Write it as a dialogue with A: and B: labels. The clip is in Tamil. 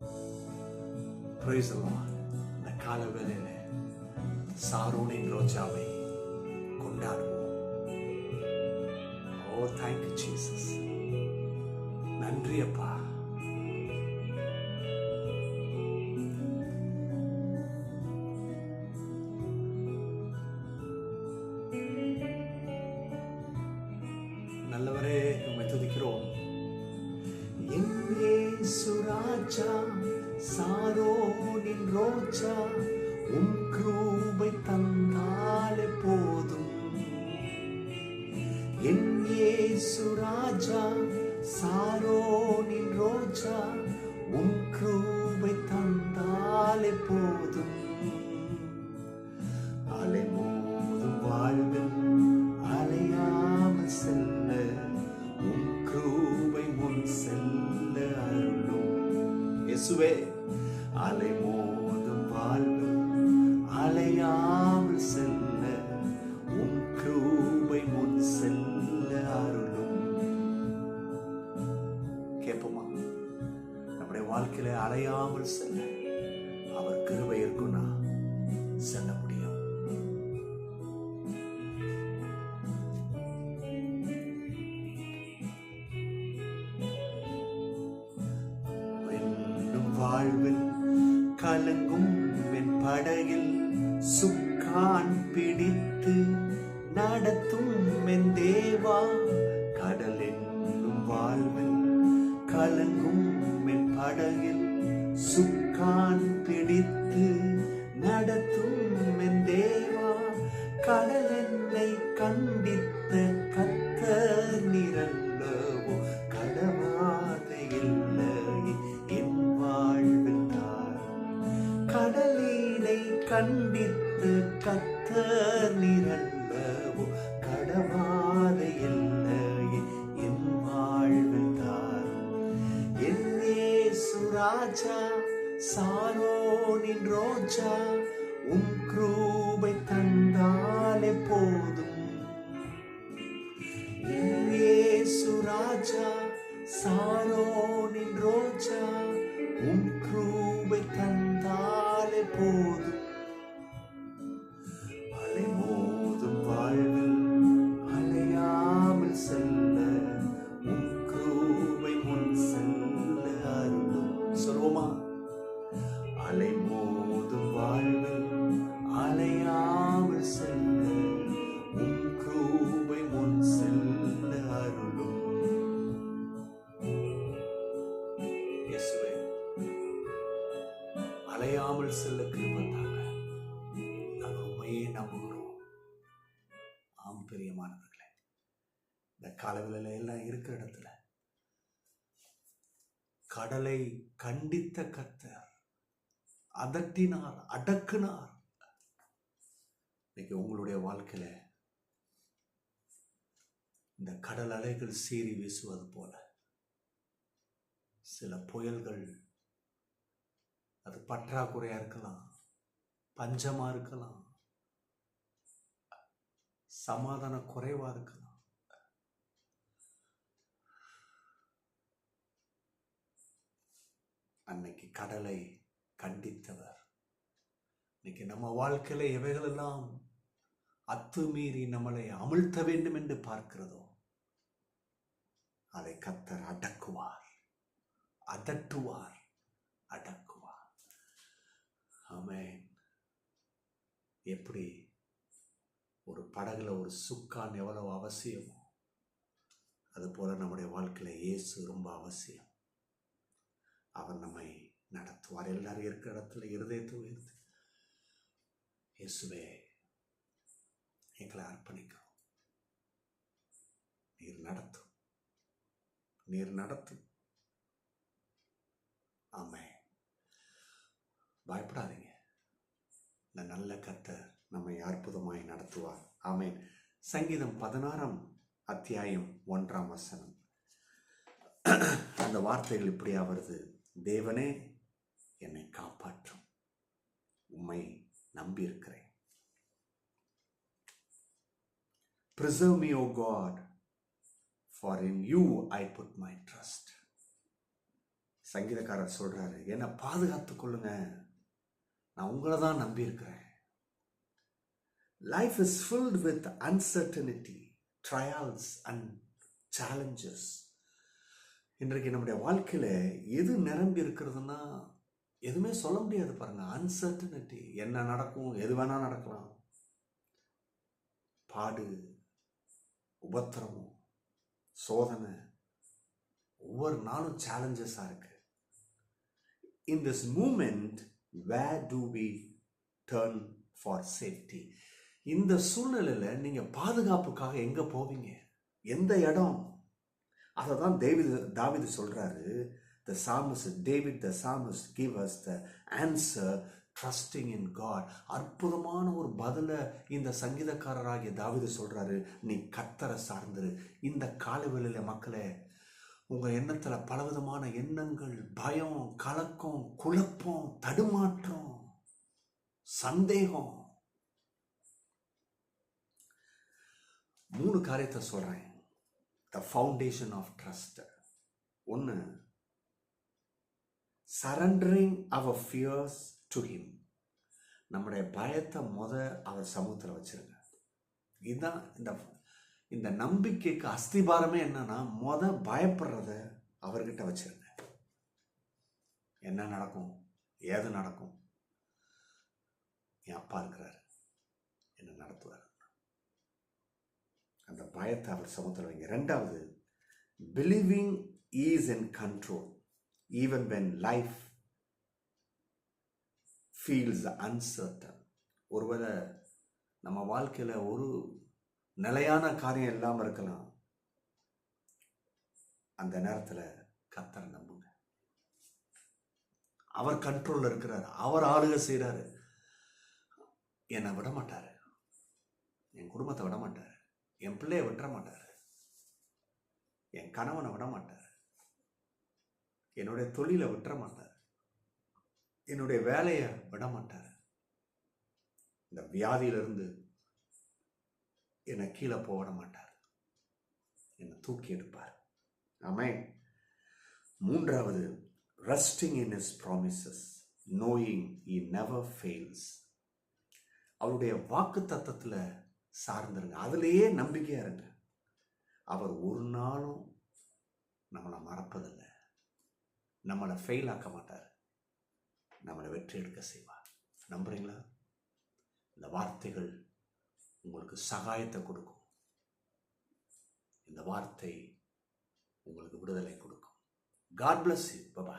A: Praise the Lord. இந்த காலவேளையில சாரோனின் ரோஜாவை கொண்டாடுவோம். ஓ தேங்க் யூ ஜீசஸ். நன்றி அப்பா. நல்லவரே உம்மை துதிக்கிறோம். என் இயேசு ராஜா, சாரோனின் ரோஜா, உம் கிருபை தந்தாலே போதும். என் இயேசு ராஜா, சாரோனின் ரோஜா, உம் கிருபை தந்தாலே போதும். அலை மோதும் வாழ்வில் அலையாமல் செல்ல உம் கிருபை முன் செல்ல அருளும். இயேசுவே, அலை மோதும் வாழ்வில் அலையாமல் செல்ல உம் கிருபை முன் செல்ல அருளும். கேட்போமா? நம்முடைய வாழ்க்கையில அலையாமல் செல்ல அவர் கிருபை இருக்குன்னா செல்ல முடியும். வாழ்வில் கலங்கும் என் படகில் சுக்கான் பிடித்து நடத்தும் என் தேவா. கடல் என்னும் வாழ்வில் கலங்கும் என் படகில் சுக்கான் பிடித்து நடத்தும் என் தேவா. கடல் என்னை கண்டித்த கர்த்தர் நிரல்லவோ, கடவாத இல்லை என் வாழ்வில் தார். கடலினை கண்டித்த கர்த்தர் நிரல்லவோ, கடவாத இல்லை என் வாழ்வில் தார். என் இயேசு ராஜா, சாரோனின் ரோஜா, உம் கிருபை தந்தாலே போதும். என் இயேசு ராஜா, சாரோனின் ரோஜா, உம் கிருபை தந்தாலே போதும். அலை மோதும் வாழ்வில் அலையாமல் செல்ல உம் கிருபை முன் செல்ல அருளும். சொல்லுவோமா? அலை மோதும் வாழ்வில் அலையாமல் செல்ல உம் கிருபை முன் செல்ல அருளும். இயேசுவே, அலையாமல் செல்ல கிருபை தாங்க. நாங்கள் உண்மையே நம்புகிறோம். ஆம் பிரியமானவர்களே, இந்த காலவேளையில எல்லாம் இருக்கிற இடத்துல கடலை கண்டித்த கர்த்தர் அதட்டினார், அடக்குனார். இன்னைக்கு உங்களுடைய வாழ்க்கையில இந்த கடல் அலைகள் சீறி வீசுவது போல சில புயல்கள், அது பற்றாக்குறையா இருக்கலாம், பஞ்சமா இருக்கலாம், சமாதான குறைவா இருக்கலாம். அன்னைக்கு கடலை கண்டித்தவர் இன்னைக்கு நம்ம வாழ்க்கையில எவைகளெல்லாம் அத்துமீறி நம்மளை அமிழ்த்த வேண்டும் என்று பார்க்கிறதோ அதை கர்த்தர் அடக்குவார், அதட்டுவார், அடக்குவார். ஆமென். எப்படி ஒரு படகுல ஒரு சுக்கான் எவ்வளவு அவசியமோ அது போல நம்முடைய வாழ்க்கையில இயேசு ரொம்ப அவசியம். அவர் நம்மை நடத்துவார். எல்லாரும் இருக்கிற இடத்துல இருதயத்தை உயர்த்தி, இயேசுவே எங்களை அர்ப்பணிக்கிறோம். நீர் நடத்தும், நீர் நடத்தும். ஆமென். பயப்படாதீங்க. இந்த நல்ல கர்த்தர் நம்மை அற்புதமாய் நடத்துவார். ஆமென். சங்கீதம் 16 அத்தியாயம் 1 அந்த வார்த்தைகள் இப்படியா வருது. தேவனே என்னை காப்பாற்றும், உம்மை நம்பியிருக்கிறேன். Preserve me, O God, for in you I put my trust. சங்கீதக்காரர் சொல்றாரு, என்னை பாதுகாத்து கொள்ளுங்க, நான் உங்களை தான் நம்பி இருக்கிறேன். Life is filled with uncertainty, trials and challenges. இன்றைக்கு நம்முடைய வாழ்க்கையில எது நிரம்பி இருக்கிறதுனா எதுவுமே சொல்ல முடியாது பாருங்க. அன்சர்டனிட்டி, என்ன நடக்கும், எது வேணா நடக்கலாம். பாடு, உபத்திரமும், சோதனை, ஒவ்வொரு நாளும் சேலஞ்சஸா இருக்கு. In this moment, where do we turn for safety? இந்த சூழ்நிலையில நீங்க பாதுகாப்புக்காக எங்க போவீங்க, எந்த இடம்? அதை தான் தாவீது சொல்றாரு. The psalmist, David the psalmist give us the answer, trusting in God. அற்புதமான ஒரு பதில இந்த சங்கீதக்காரராகிய தாவீது சொல்றாரு, நீ கர்த்தரை சார்ந்திரு. இந்த காலவெளியில மக்களே, உங்க எண்ணத்துல பலவிதமான எண்ணங்கள், பயம், கலக்கம், குழப்பம், தடுமாற்றம், சந்தேகம். 3 காரியத்தை சொல்றேன். The foundation of trust. 1, surrendering our fears to him. நம்முடைய பயத்தை அவர் சமூகத்தில் வச்சிருங்க. இதுதான் இந்த நம்பிக்கைக்கு அஸ்திபாரமே. என்னன்னா, பயப்படுறத அவர்கிட்ட வச்சிருங்க. என்ன நடக்கும், ஏது நடக்கும், என் அப்பா இருக்கிறார், என்ன நடத்துவார். அந்த பயத்தை அவர் சமூகத்தில் வைங்க. 2வது, believing is in control even when life feels uncertain. ஒருவேளை நம்ம வாழ்க்கையில ஒரு நிலையான காரியம் இல்லாம இருக்கலாம். அந்த நேரத்துல கர்த்தரை நம்புங்க. அவர் கண்ட்ரோல்ல இருக்கிறார், அவர் ஆளுகை செய்யறாரு. என்னை விட மாட்டாரு, என் குடும்பத்தை விட மாட்டாரு, என் பிள்ளைய விட்டுற மாட்டாரு, என் கணவனை விட மாட்டாரு, என்னுடைய தொழிலை விட்டுற மாட்டாரு, என்னுடைய வேலையை விட மாட்டாரு. இந்த வியாதியிலிருந்து என்னை கீழே போட மாட்டார், என்னை தூக்கி எடுப்பார். ஆமென். 3வது, resting in his promises, knowing he never fails. அவருடைய வாக்கு தத்தத்துல சார்ந்துருங்க, அதுலேயே நம்பிக்கையா இருங்க. அவர் ஒரு நாளும் நம்மளை மறப்பதில்லை, நம்மளை ஃபெயில் ஆக்க மாட்டார், நம்மளை வெற்றி எடுக்க செய்வார். நம்புறீங்களா? இந்த வார்த்தைகள் உங்களுக்கு சகாயத்தை கொடுக்கும். இந்த வார்த்தை உங்களுக்கு விடுதலை கொடுக்கும். God bless you. Bye bye.